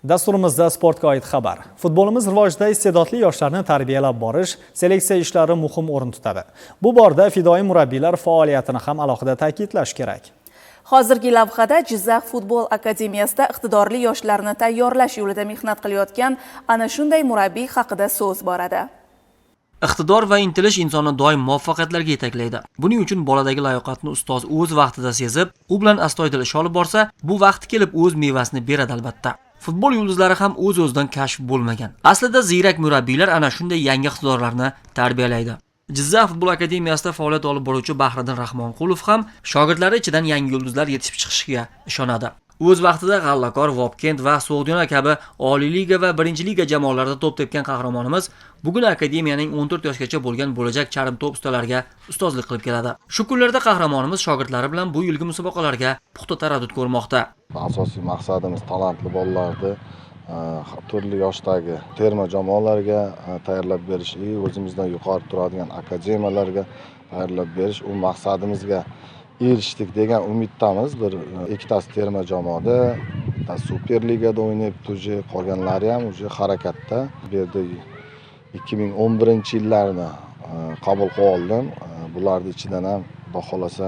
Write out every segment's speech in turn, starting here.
Dasturimizda sportga oid xabar. Futbolimiz rivojida iste'dodli yoshlarni tarbiyalab borish, seleksiya ishlari muhim o'rin tutadi. Bu borada fidoyi murabbiylar faoliyatini ham alohida ta'kidlash kerak. Hozirgi lavhada Jizzax futbol akademiyasida iqtidorli yoshlarni tayyorlash yo'lida mehnat qilayotgan ana shunday murabbiy haqida so'z boradi. Iqtidor va intilish insonni doim muvaffaqiyatlarga yetaklaydi. Buning uchun boladagi layoqatni ustoz o'z vaqtida sezib, u bilan astoydil ish olib borsa, bu vaqt kelib o'z mevasini beradi albatta. Futbol yulduzlari ham o'z-o'zidan kashf bo'lmagan. Aslida ziyrak murabbiylar ana shunday yangi iqtidorlarni tarbiyalaydi. Jizzax futbol akademiyasida faoliyat olib boruvchi Bahriddin Rahmonqulov ham shogirdlari ichidan yangi yulduzlar yetishib chiqishiga ishonadi. O'z vaqtida G'allakor, Vobkent va So'g'diyona kabi Oliy liga va 1-liga jamoalarida to'p tepgan qahramonimiz bugun akademiyaning 14 yoshgacha bo'lgan bo'lajak charm to'p ustalariga ustozlik qilib keladi. Shu kunlarda qahramonimiz shogirdlari bilan bu yilgi musobaqalarga puxta taraddud ko'rmoqda. Asosiy maqsadimiz talantli bolalarni turli yoshdagi terma jamoalarga tayyorlab berish, o'zimizdan yuqori turadigan akademiyalarga tayyorlab berish. U maqsadimizga erishdik degan umiddamiz. Ikkitasi terma jamoada, Superligada o'ynayapti, qolganlari ham harakatda. Bu yerda 2011-yillarni qabul qilib oldim. Bularning ichidan ham Xudo xolasa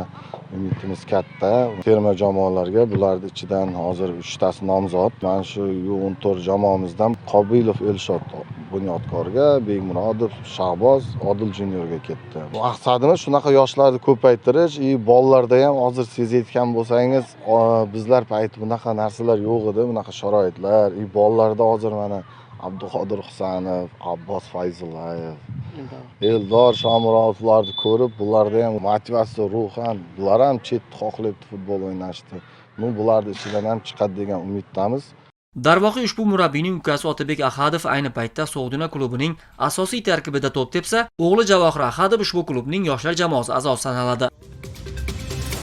umidimiz katta. Terma jamoalarga bularning ichidan hozir 3 tasi nomzod. Mana shu U14 jamoamizdan Qobilov Elshod bunyodkorga, Bekmurodov Shahboz Odil juniorga ketdi. Maqsadimiz shunaqa yoshlarni ko'paytirish, bolalarda ham hozir sezayotgan bo'lsangiz, bizlar payti bunaqa narsalar yo'q edi, bunaqa sharoitlar. Bolalarda hozir mana Abduqodir Husanov, Abbos Fayzullayev, Eldor Shomurodovlarni ko'rib, bularda ham motivatsiya ruhan, bular ham chetda xohlayapti futbol o'ynashni. Bularning ichidan ham chiqadi degan umiddamiz. Darvoqe ushbu murabbiyning ukasi Otabek Ahadov ayni paytda So'g'diyona klubining asosiy tarkibida to'p tepsa, o'g'li Javohir Ahadov ushbu klubning yoshlar jamoasi a'zosi sanaladi.